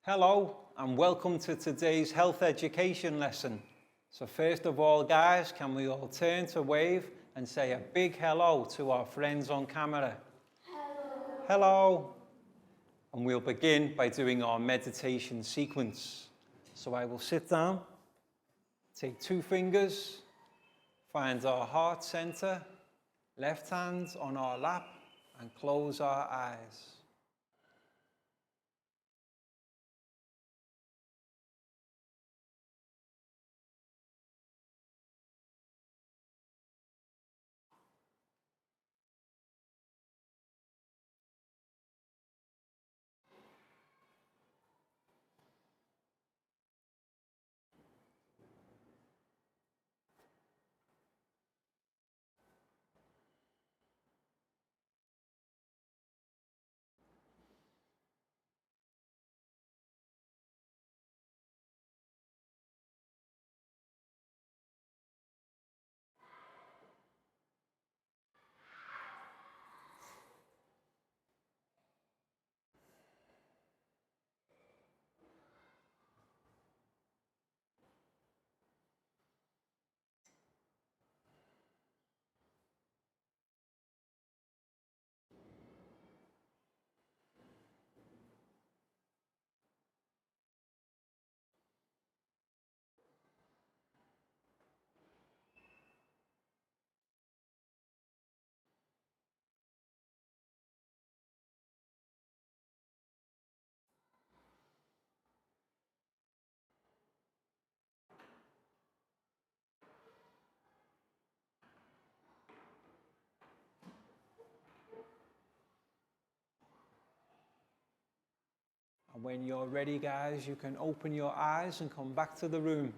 Hello and welcome to today's health education lesson. So first of all, guys, can we all turn to wave and say a big hello to our friends on camera? Hello. Hello. And we'll begin by doing our meditation sequence. So I will sit down, take 2 fingers, find our heart center, left hand on our lap, and close our eyes. And when you're ready, guys, you can open your eyes and come back to the room.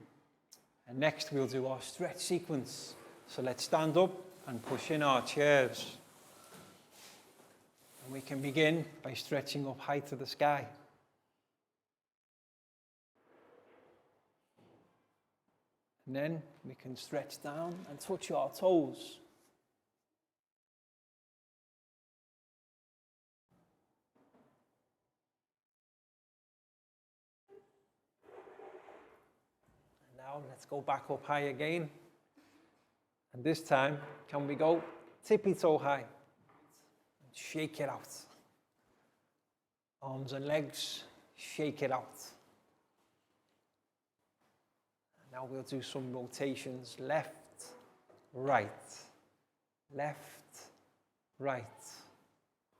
And next we'll do our stretch sequence. So let's stand up and push in our chairs. And we can begin by stretching up high to the sky. And then we can stretch down and touch our toes. Now let's go back up high again. And this time, can we go tippy toe high? And shake it out. Arms and legs, shake it out. And now we'll do some rotations. Left, right, left, right,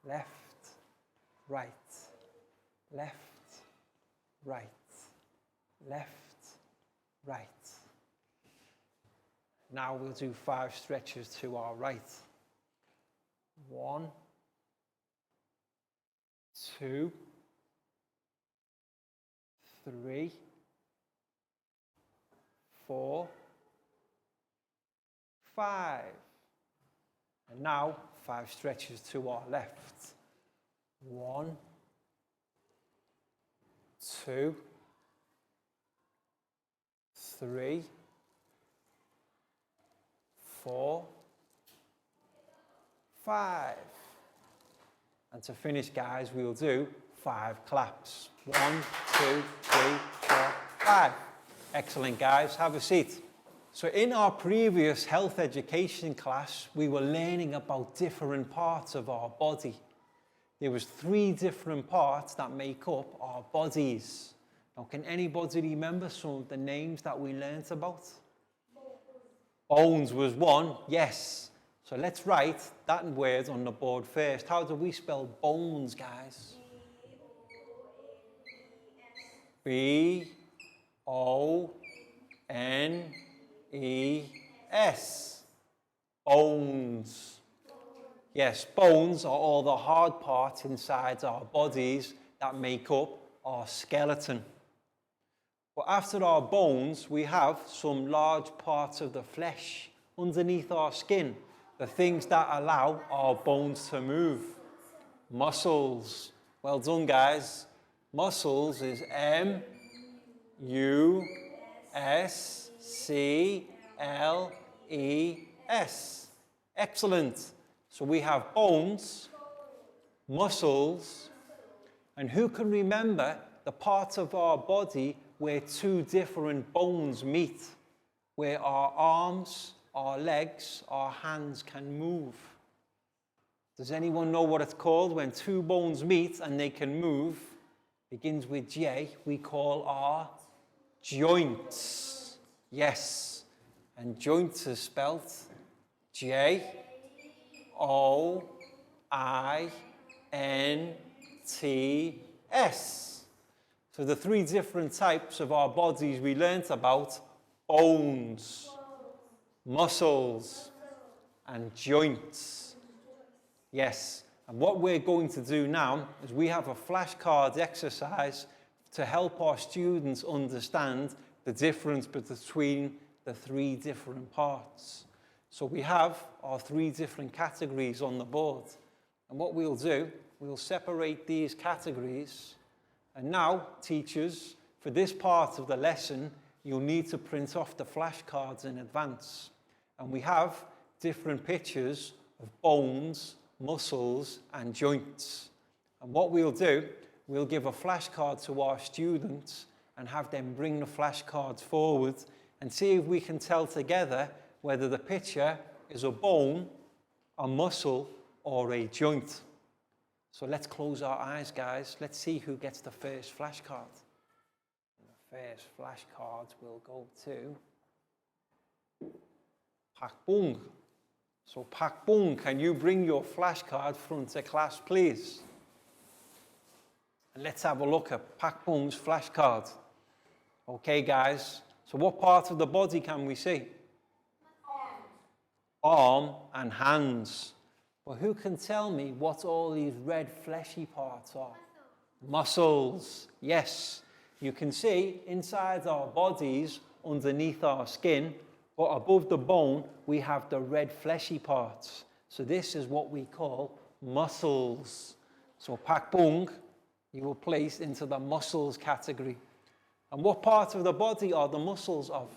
left, right, left, right, left, right. Now we'll do 5 stretches to our right. 1, 2, 3, 4, 5. And now 5 stretches to our left. 1, 2, 3, 4, 5. And to finish, guys, we'll do 5 claps. 1, 2, 3, 4, 5. Excellent, guys. Have a seat. So in our previous health education class, we were learning about different parts of our body. There was 3 different parts that make up our bodies. Now, can anybody remember some of the names that we learnt about? Bones was one, yes. So let's write that word on the board first. How do we spell bones, guys? B-O-N-E-S. Bones. Yes, bones are all the hard parts inside our bodies that make up our skeleton. But after our bones, we have some large parts of the flesh underneath our skin, the things that allow our bones to move. Muscles. Well done, guys. Muscles is M-U-S-C-L-E-S. Excellent. So we have bones, muscles, and who can remember the part of our body where two different bones meet, where our arms, our legs, our hands can move. Does anyone know what it's called when two bones meet and they can move? Begins with J. We call our joints. Yes. And joints is spelt Joints. So the three different types of our bodies we learnt about: bones, muscles, and joints. Yes, and what we're going to do now is we have a flashcard exercise to help our students understand the difference between the three different parts. So we have our three different categories on the board. And what we'll do, we'll separate these categories. And now, teachers, for this part of the lesson, you'll need to print off the flashcards in advance. And we have different pictures of bones, muscles, and joints. And what we'll do, we'll give a flashcard to our students and have them bring the flashcards forward and see if we can tell together whether the picture is a bone, a muscle, or a joint. So let's close our eyes, guys. Let's see who gets the first flashcard. And the first flashcard will go to Pak Bung. So Pak Bung, can you bring your flashcard front to class, please? And let's have a look at Pak Bung's flashcard. Okay, guys. So what part of the body can we see? Arm and hands. Well, who can tell me what all these red fleshy parts are? Muscles. Yes. You can see inside our bodies, underneath our skin, but above the bone, we have the red fleshy parts. So this is what we call muscles. So Pak Bung, you will place into the muscles category. And what part of the body are the muscles of?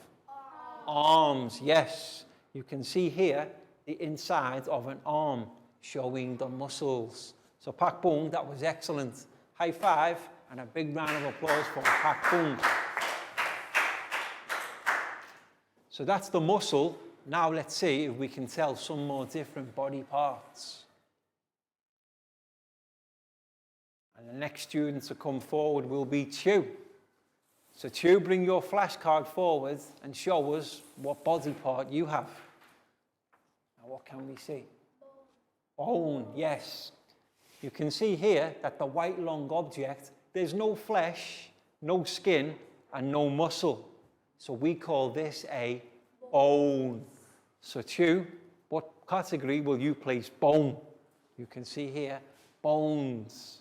Arms, yes. You can see here the inside of an arm showing the muscles. So Pak Bung, that was excellent. High five and a big round of applause for Pak Bung. So that's the muscle. Now let's see if we can tell some more different body parts. And the next student to come forward will be Chu. So Chu, bring your flashcard forward and show us what body part you have. Now what can we see? Bone, yes. You can see here that the white long object, there's no flesh, no skin, and no muscle. So we call this a bone. So Chu, what category will you place bone? You can see here, bones.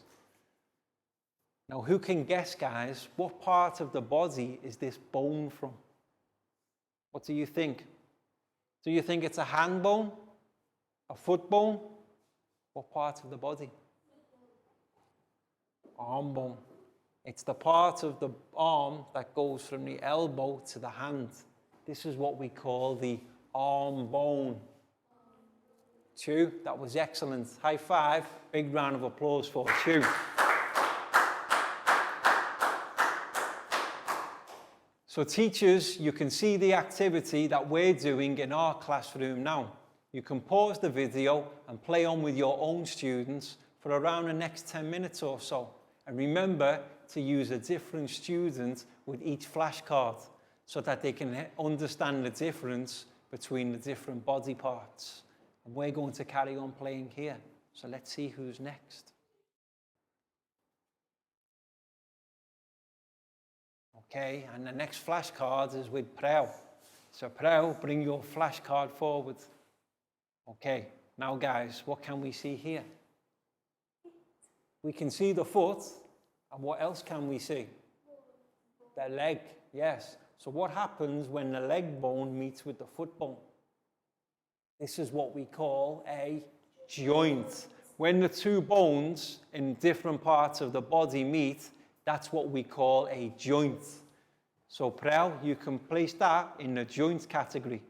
Now who can guess, guys, what part of the body is this bone from? What do you think? Do you think it's a hand bone? A foot bone? What part of the body? Arm bone. It's the part of the arm that goes from the elbow to the hand. This is what we call the arm bone. Chu, that was excellent. High five. Big round of applause for Chu. So teachers, you can see the activity that we're doing in our classroom now. You can pause the video and play on with your own students for around the next 10 minutes or so. And remember to use a different student with each flashcard so that they can understand the difference between the different body parts. And we're going to carry on playing here. So let's see who's next. Okay, and the next flashcard is with Prel. So Prel, bring your flashcard forward. Okay, now guys, what can we see here? We can see the foot, and what else can we see? The leg, yes. So what happens when the leg bone meets with the foot bone? This is what we call a joint. When the two bones in different parts of the body meet, that's what we call a joint. So Prel, you can place that in the joint category.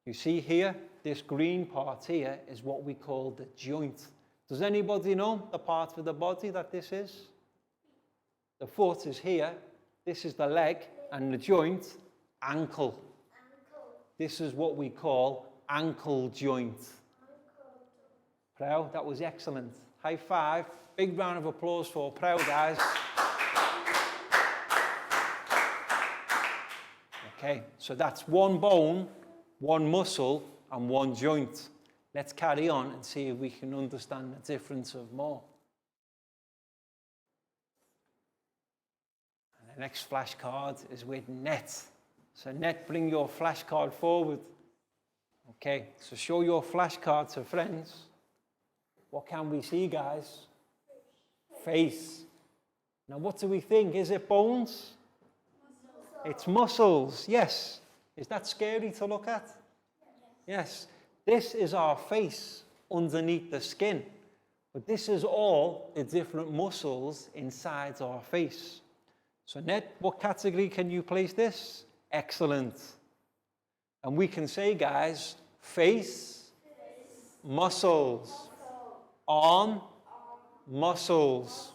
You see here, this green part here is what we call the joint. Does anybody know the part of the body that this is? The foot is here. This is the leg, and the joint, ankle. This is what we call ankle joint. Proud, that was excellent. High five. Big round of applause for proud, guys. Okay, so that's one bone, one muscle, and one joint. Let's carry on and see if we can understand the difference of more. And the next flashcard is with net. So net, bring your flashcard forward. Okay, so show your flashcard to friends. What can we see, guys? Face. Now, what do we think? Is it bones? It's muscles, yes. Is that scary to look at? Yes. This is our face underneath the skin. But this is all the different muscles inside our face. So, Ned, what category can you place this? Excellent. And we can say, guys, face, muscles, arm, muscles.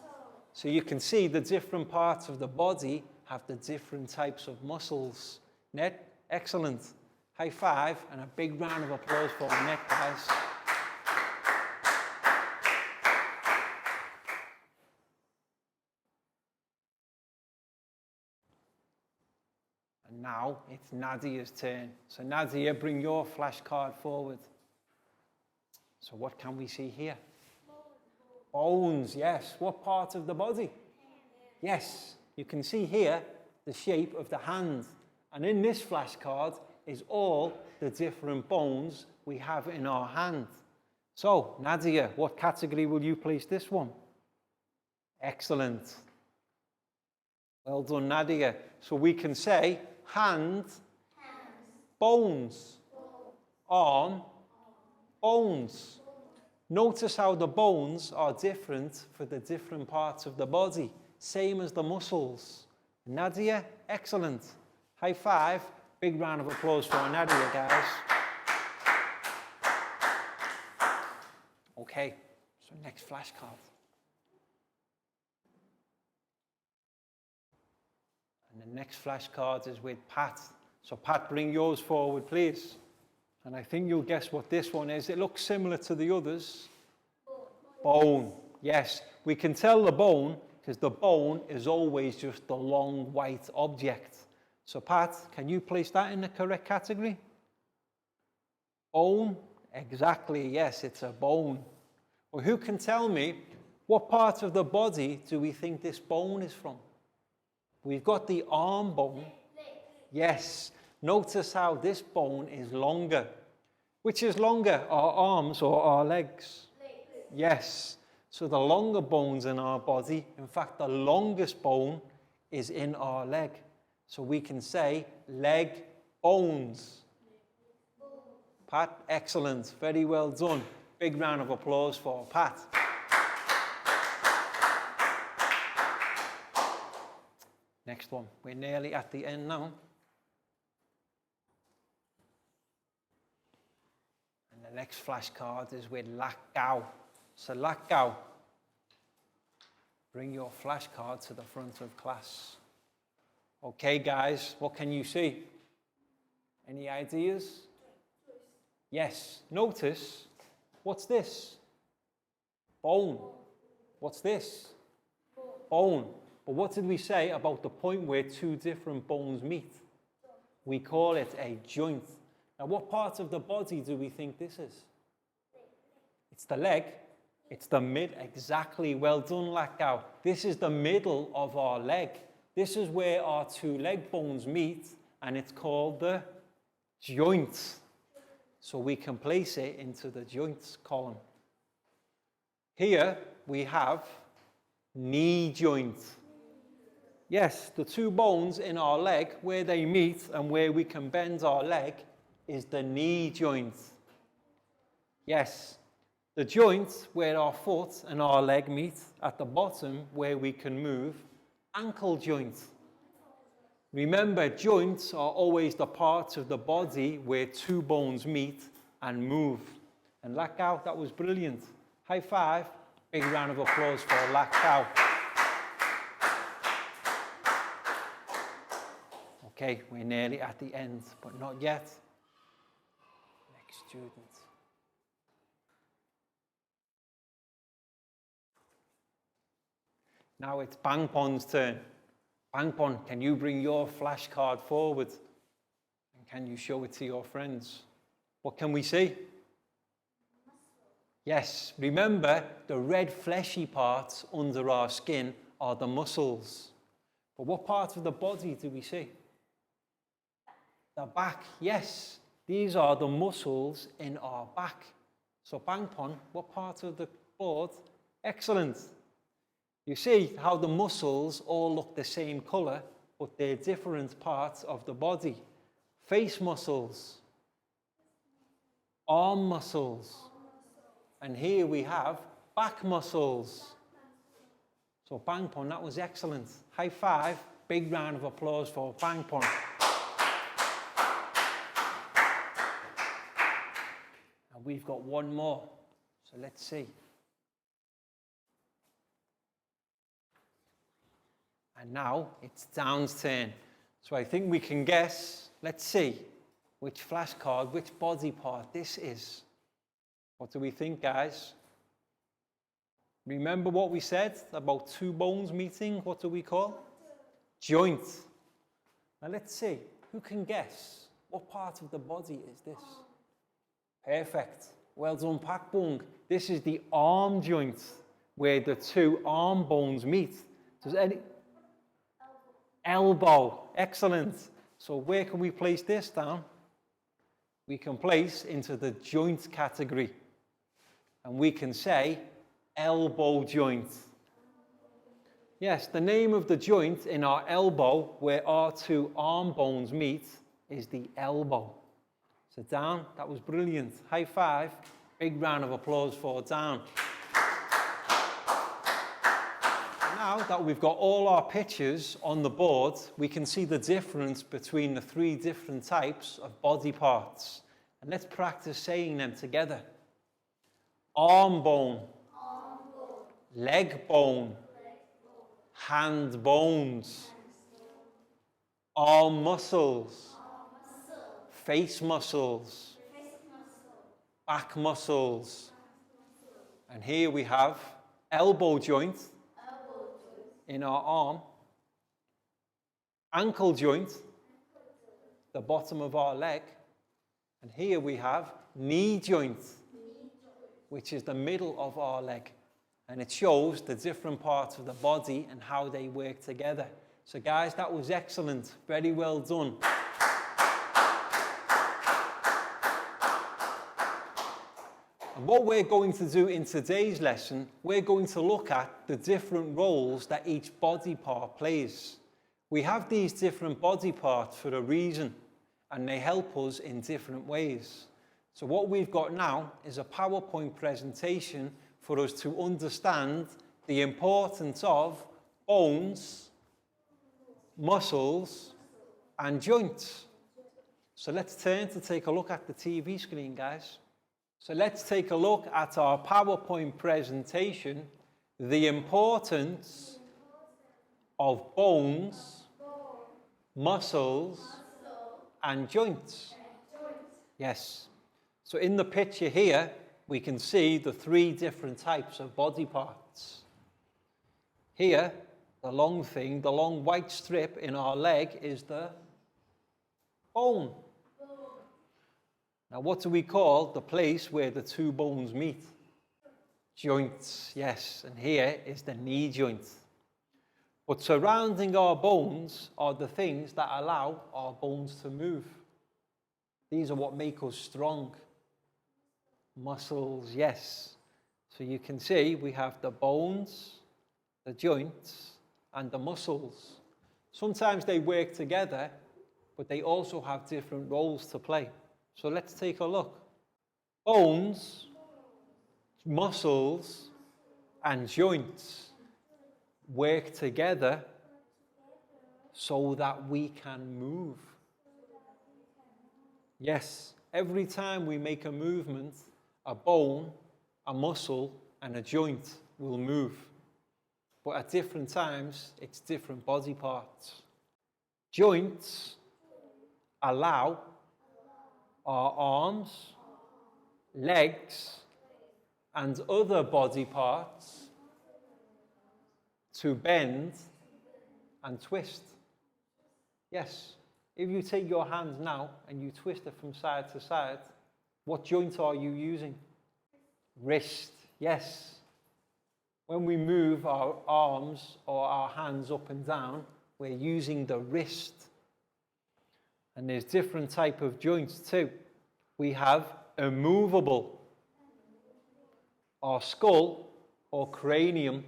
So you can see the different parts of the body have the different types of muscles. Ned, excellent. High five and a big round of applause for Ned, guys. And now it's Nadia's turn. So Nadia, bring your flashcard forward. So what can we see here? Bones, yes. What part of the body? Yes, you can see here the shape of the hand. And in this flashcard is all the different bones we have in our hand. So, Nadia, what category will you place this one? Excellent. Well done, Nadia. So we can say hand, bones, arm, bones. Notice how the bones are different for the different parts of the body, same as the muscles. Nadia, excellent. High five. Big round of applause for Nadia, guys. Okay, so next flashcard. And the next flashcard is with Pat. So Pat, bring yours forward, please. And I think you'll guess what this one is. It looks similar to the others. Bone. Yes, we can tell the bone because the bone is always just a long white object. So Pat, can you place that in the correct category? Bone. Exactly, yes, it's a bone. Well, who can tell me what part of the body do we think this bone is from? We've got the arm bone. Yes. Notice how this bone is longer. Which is longer, our arms or our legs? Yes. So the longer bones in our body, in fact, the longest bone is in our leg. So we can say leg bones. Pat, excellent. Very well done. Big round of applause for Pat. Next one. We're nearly at the end now. And the next flashcard is with Lakgao. So Lakgao, bring your flashcard to the front of class. Okay, guys, what can you see? Any ideas? Yes. Notice, what's this? Bone. What's this? Bone. But what did we say about the point where two different bones meet? We call it a joint. Now, what part of the body do we think this is? It's the leg. It's the mid. Exactly. Well done, Lakgao. This is the middle of our leg. This is where our two leg bones meet, and it's called the joint. So we can place it into the joints column. Here we have knee joint. Yes, the two bones in our leg, where they meet and where we can bend our leg, is the knee joint. Yes, the joint where our foot and our leg meet, at the bottom where we can move, ankle joint. Remember, joints are always the parts of the body where two bones meet and move. And Lakgao, that was brilliant. High five. Big round of applause for Lakgao. Okay, we're nearly at the end, but not yet. Next student. Now it's Bangpon's turn. Bangpon, can you bring your flashcard forward? And can you show it to your friends? What can we see? Yes, remember the red fleshy parts under our skin are the muscles. But what part of the body do we see? The back, yes. These are the muscles in our back. So Bangpon, what part of the board? Excellent. You see how the muscles all look the same colour, but they're different parts of the body. Face muscles, arm muscles, and here we have back muscles. So Bangpon, that was excellent. High five, big round of applause for Bangpon. And we've got one more, so let's see. And now it's Down's turn. So I think we can guess, let's see, which flashcard, which body part this is. What do we think, guys? Remember what we said about two bones meeting? What do we call? Joint. Now let's see, who can guess what part of the body is this? Perfect. Well done, Pak Bung. This is the arm joint where the two arm bones meet. Does any... Elbow. Excellent. So where can we place this down? We can place into the joint category. And we can say elbow joint. Yes, the name of the joint in our elbow where our two arm bones meet is the elbow. So Down, that was brilliant. High five. Big round of applause for Down. Now that we've got all our pictures on the board, we can see the difference between the three different types of body parts. And let's practice saying them together. Arm bone, leg bone, hand bones, arm muscles, face muscles, back muscles. And here we have elbow joint in our arm, ankle joint, the bottom of our leg, and here we have knee joint, which is the middle of our leg, and it shows the different parts of the body and how they work together. So guys, that was excellent. Very well done. And what we're going to do in today's lesson, we're going to look at the different roles that each body part plays. We have these different body parts for a reason, and they help us in different ways. So what we've got now is a PowerPoint presentation for us to understand the importance of bones, muscles, and joints. So let's turn to take a look at the TV screen, guys. So let's take a look at our PowerPoint presentation, the importance of bones, muscles, and joints. Yes. So in the picture here, we can see the three different types of body parts. Here, the long thing, the long white strip in our leg is the bone. Now, what do we call the place where the two bones meet? Joints, yes. And here is the knee joint. But surrounding our bones are the things that allow our bones to move. These are what make us strong. Muscles, yes. So you can see we have the bones, the joints, and the muscles. Sometimes they work together, but they also have different roles to play. So let's take a look. Bones, muscles, and joints work together so that we can move. Yes, every time we make a movement, a bone, a muscle, and a joint will move. But at different times, it's different body parts. Joints allow our arms, legs, and other body parts to bend and twist. Yes, if you take your hands now and you twist it from side to side, what joint are you using? Wrist, yes. When we move our arms or our hands up and down, we're using the wrist. And there's different type of joints too. We have immovable. Our skull or cranium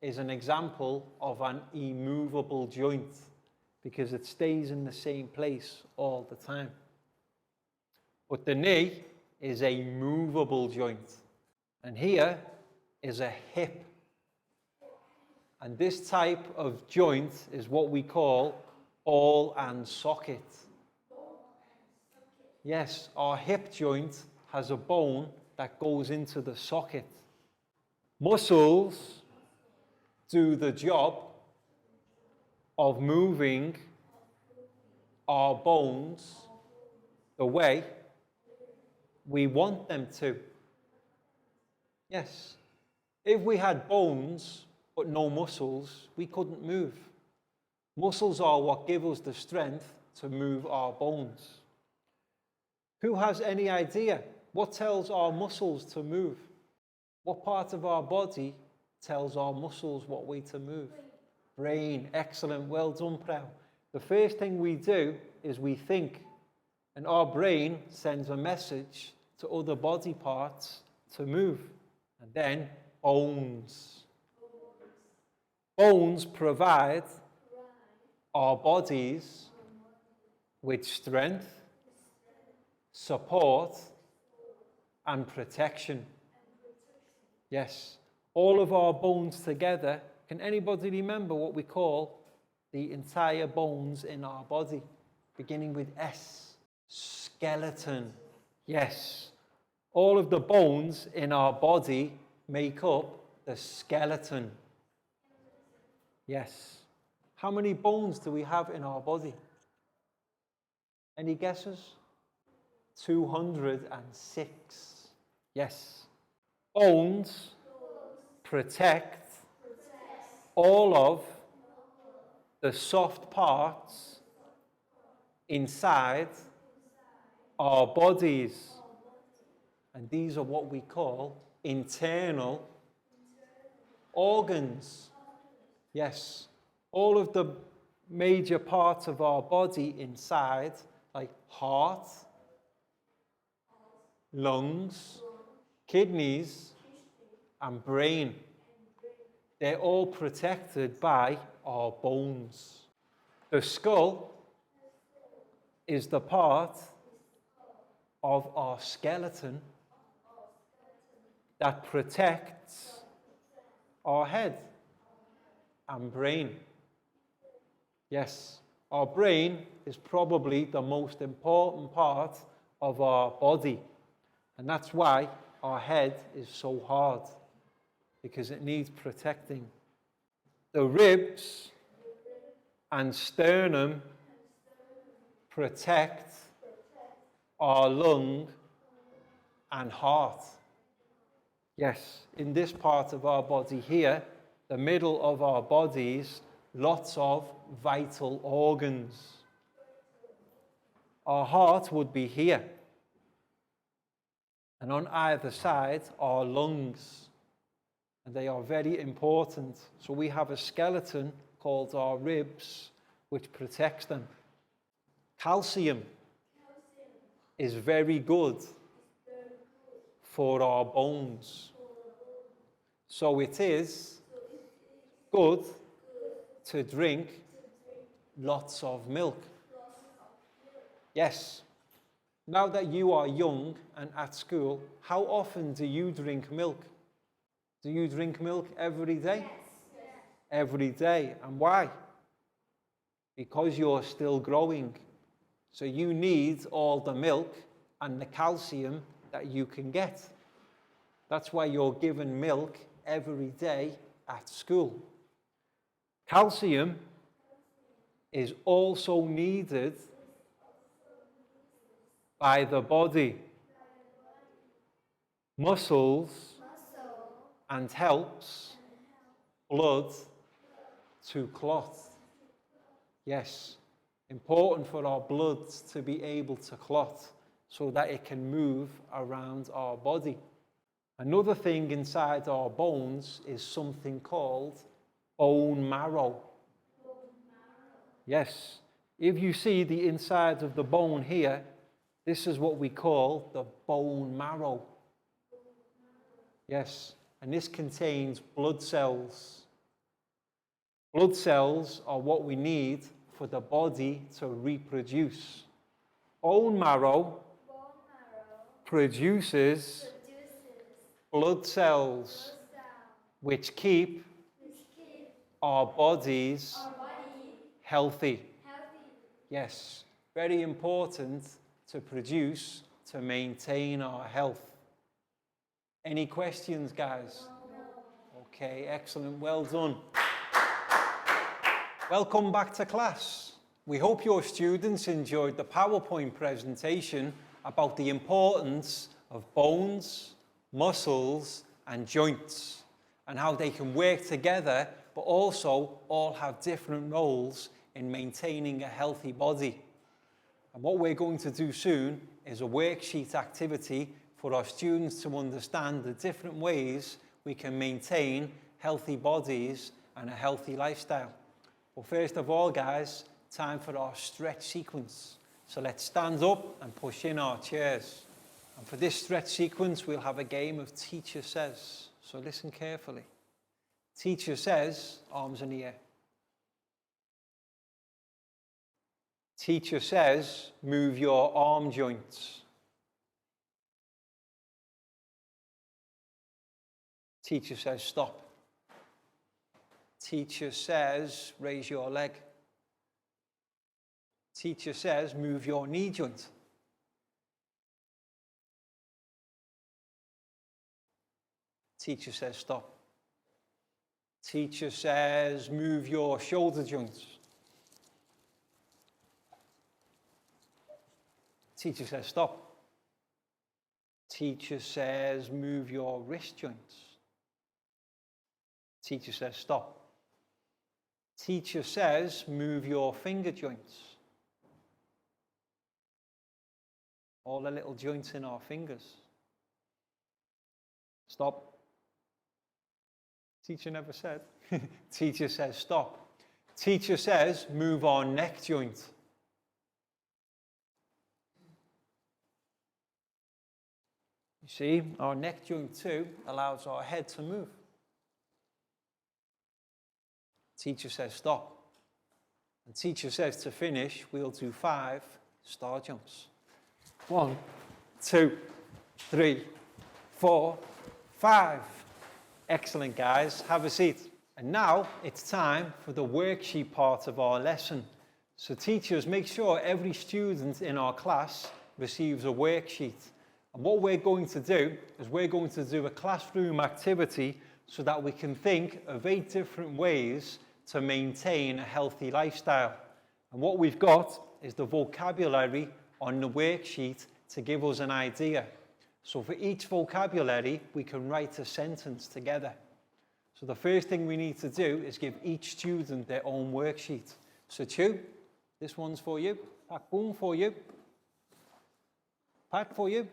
is an example of an immovable joint because it stays in the same place all the time. But the knee is a movable joint. And here is a hip. And this type of joint is what we call ball and socket. Yes, our hip joint has a bone that goes into the socket. Muscles do the job of moving our bones the way we want them to. Yes, if we had bones but no muscles, we couldn't move. Muscles are what give us the strength to move our bones. Who has any idea what tells our muscles to move? What part of our body tells our muscles what way to move? Brain. Excellent. Well done, Prem. The first thing we do is we think, and our brain sends a message to other body parts to move. And then bones. Bones provide our bodies with strength, support, and protection. Yes, all of our bones together. Can anybody remember what we call the entire bones in our body? Beginning with S. Skeleton. Yes, all of the bones in our body make up the skeleton. Yes. How many bones do we have in our body? Any guesses? 206. Yes. Bones protect all of the soft parts inside our bodies. And these are what we call internal organs. Yes, all of the major parts of our body inside, like heart, lungs, kidneys, and brain, they're all protected by our bones. The skull is the part of our skeleton that protects our head and brain. Yes, our brain is probably the most important part of our body. And that's why our head is so hard, because it needs protecting. The ribs and sternum protect our lung and heart. Yes, in this part of our body here, the middle of our bodies, lots of vital organs. Our heart would be here. And on either side are lungs. And they are very important. So we have a skeleton called our ribs, which protects them. Calcium is very good for our bones. So it is good to drink lots of milk. Yes. Now that you are young and at school, how often do you drink milk? Do you drink milk every day? Yes. Every day. And why? Because you're still growing. So you need all the milk and the calcium that you can get. That's why you're given milk every day at school. Calcium is also needed by the body, muscles, and helps blood to clot. Yes, important for our blood to be able to clot so that it can move around our body. Another thing inside our bones is something called bone marrow. Yes, if you see the inside of the bone here, this is what we call the bone marrow. Yes, and this contains blood cells. Blood cells are what we need for the body to reproduce. Bone marrow produces blood cells which keep our bodies healthy. Yes, very important to produce to maintain our health. Any questions, guys? Okay, excellent, well done. Welcome back to class. We hope your students enjoyed the PowerPoint presentation about the importance of bones, muscles, and joints, and how they can work together, but also all have different roles in maintaining a healthy body. And what we're going to do soon is a worksheet activity for our students to understand the different ways we can maintain healthy bodies and a healthy lifestyle. Well, first of all, guys, time for our stretch sequence. So let's stand up and push in our chairs. And for this stretch sequence, we'll have a game of Teacher Says. So listen carefully. Teacher says, arms in the air. Teacher says, move your arm joints. Teacher says, stop. Teacher says, raise your leg. Teacher says, move your knee joint. Teacher says, stop. Teacher says, move your shoulder joints. Teacher says, stop. Teacher says, move your wrist joints. Teacher says, stop. Teacher says, move your finger joints. All the little joints in our fingers. Stop. Teacher never said. Teacher says, stop. Teacher says, move our neck joint. You see, our neck joint too allows our head to move. Teacher says stop. And teacher says to finish, we'll do 5 star jumps. 1, 2, 3, 4, 5. Excellent, guys. Have a seat. And now it's time for the worksheet part of our lesson. So teachers, make sure every student in our class receives a worksheet. And what we're going to do is we're going to do a classroom activity so that we can think of 8 different ways to maintain a healthy lifestyle. And what we've got is the vocabulary on the worksheet to give us an idea. So for each vocabulary, we can write a sentence together. So the first thing we need to do is give each student their own worksheet. So Chu, this one's for you. Pak Boom for you. Pat for you.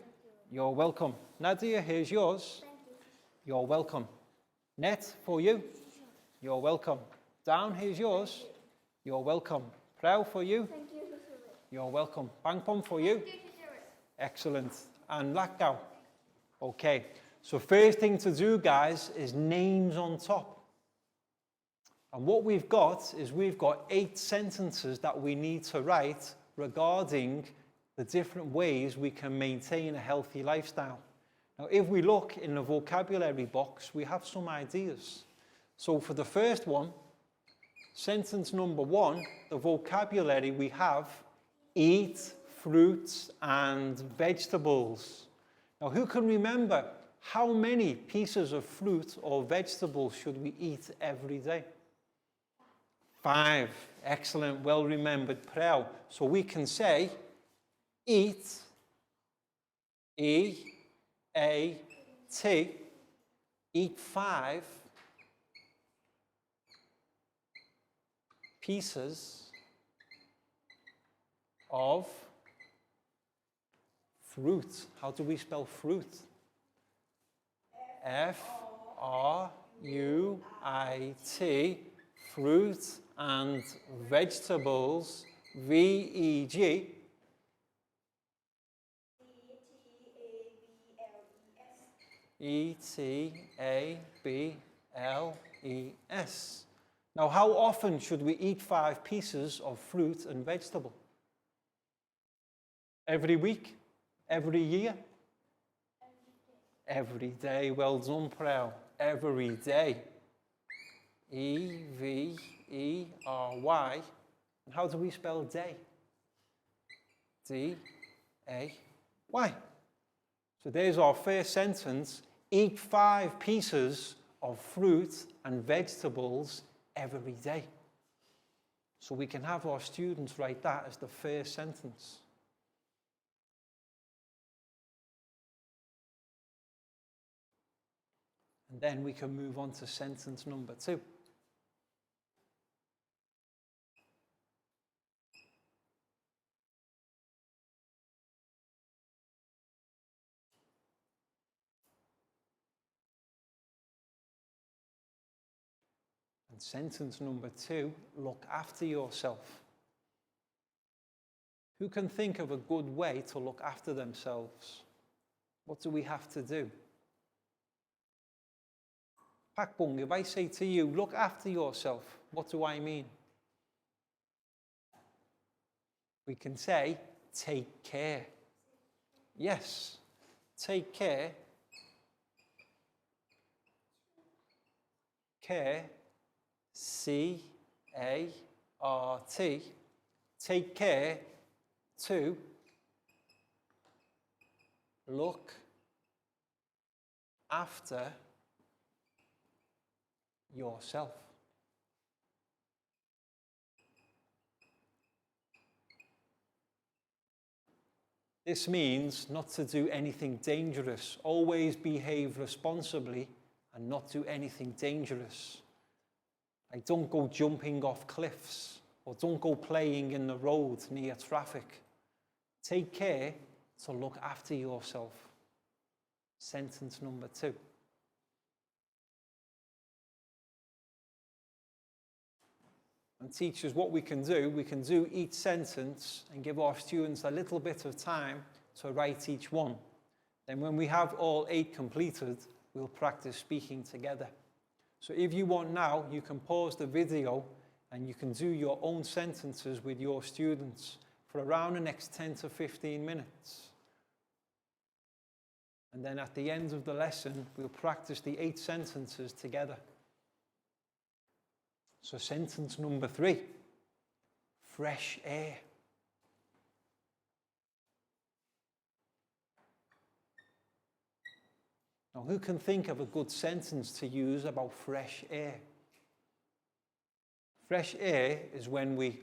You're welcome. Nadia, here's yours. Thank you. You're welcome. Net for you. You're welcome. Down, here's yours. You're welcome. Prau for you. Thank you. You're welcome. Bangpom for you. Excellent. And Lakgao. Okay. So first thing to do, guys, is names on top. And what we've got is we've got 8 sentences that we need to write regarding the different ways we can maintain a healthy lifestyle. Now, if we look in the vocabulary box, we have some ideas. So for the first one, sentence number 1, the vocabulary we have, eat fruits and vegetables. Now, who can remember how many pieces of fruit or vegetables should we eat every day? 5. Excellent, well remembered, Prau. So we can say, eat E-A-T, eat 5 pieces of fruit. How do we spell fruit? F-R-U-I-T, fruit, and vegetables, V-E-G. E-T-A-B-L-E-S. Now, how often should we eat 5 pieces of fruit and vegetable? Every week? Every year? Every day. Well done, Prel. Every day. E-V-E-R-Y. And how do we spell day? D-A-Y. So there's our first sentence. Eat 5 pieces of fruit and vegetables every day. So we can have our students write that as the first sentence. And then we can move on to sentence number 2. And sentence number 2, look after yourself. Who can think of a good way to look after themselves? What do we have to do? Pakbung, if I say to you, look after yourself, what do I mean? We can say, take care. Yes, take care. Care, C-A-R-T, take care to look after yourself. This means not to do anything dangerous. Always behave responsibly and not do anything dangerous. Like don't go jumping off cliffs or don't go playing in the road near traffic. Take care to look after yourself. Sentence number 2. And teachers, what we can do each sentence and give our students a little bit of time to write each one. Then when we have all 8 completed, we'll practice speaking together. So if you want now, you can pause the video and you can do your own sentences with your students for around the next 10 to 15 minutes. And then at the end of the lesson, we'll practice the 8 sentences together. So sentence number 3, fresh air. Now, who can think of a good sentence to use about fresh air? Fresh air is when we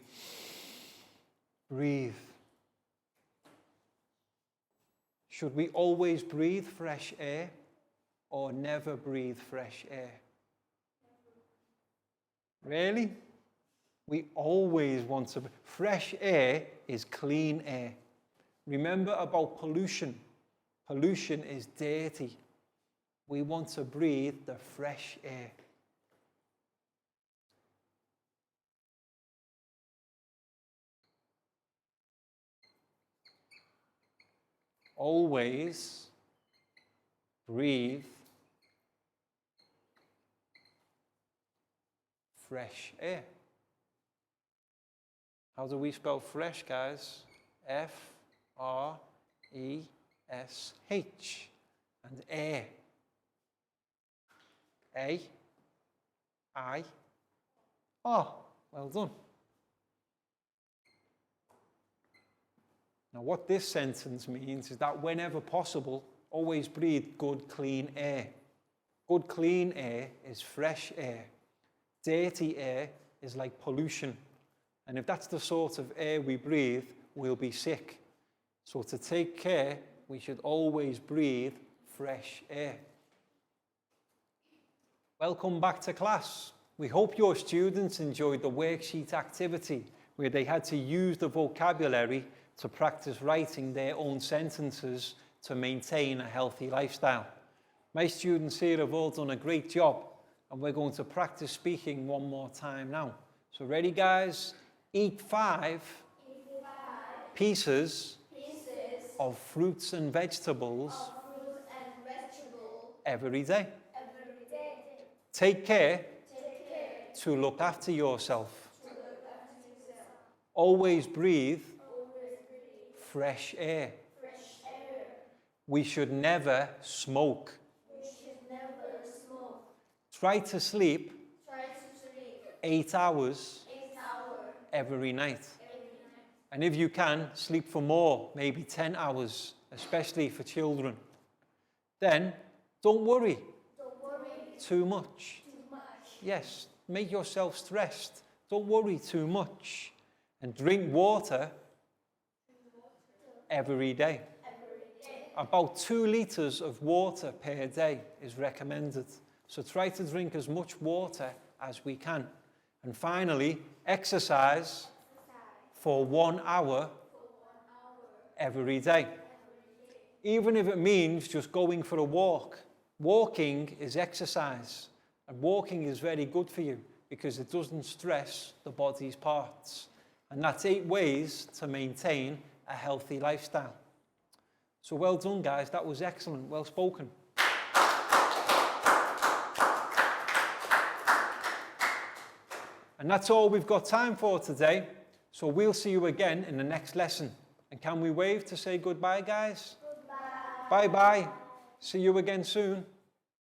breathe. Should we always breathe fresh air or never breathe fresh air? Really? We always want to. Fresh air is clean air. Remember about pollution. Pollution is dirty. We want to breathe the fresh air. Always breathe fresh air. How do we spell fresh, guys? F-R-E-S-H. And air. A-I-R. Well done. Now, what this sentence means is that whenever possible, always breathe good, clean air. Good, clean air is fresh air. Dirty air is like pollution. And if that's the sort of air we breathe, we'll be sick. So to take care We should always breathe fresh air. Welcome back to class. We hope your students enjoyed the worksheet activity where they had to use the vocabulary to practice writing their own sentences to maintain a healthy lifestyle. My students here have all done a great job, and we're going to practice speaking one more time now. So ready, guys? Eat five pieces of fruits and vegetables every day. Take care to look after yourself. Always breathe fresh air. We should never smoke. Try to sleep 8 hours every night. And if you can, sleep for more, maybe 10 hours, especially for children. Then, don't worry too much. Yes, make yourself stressed. Don't worry too much. And drink water every day. About 2 liters of water per day is recommended. So try to drink as much water as we can. And finally, exercise for 1 hour every day. Even if it means just going for a walk. Walking is exercise. And walking is very good for you because it doesn't stress the body's parts. And that's 8 ways to maintain a healthy lifestyle. So well done, guys. That was excellent. Well spoken. And that's all we've got time for today. So we'll see you again in the next lesson. And can we wave to say goodbye, guys? Goodbye. Bye-bye. See you again soon.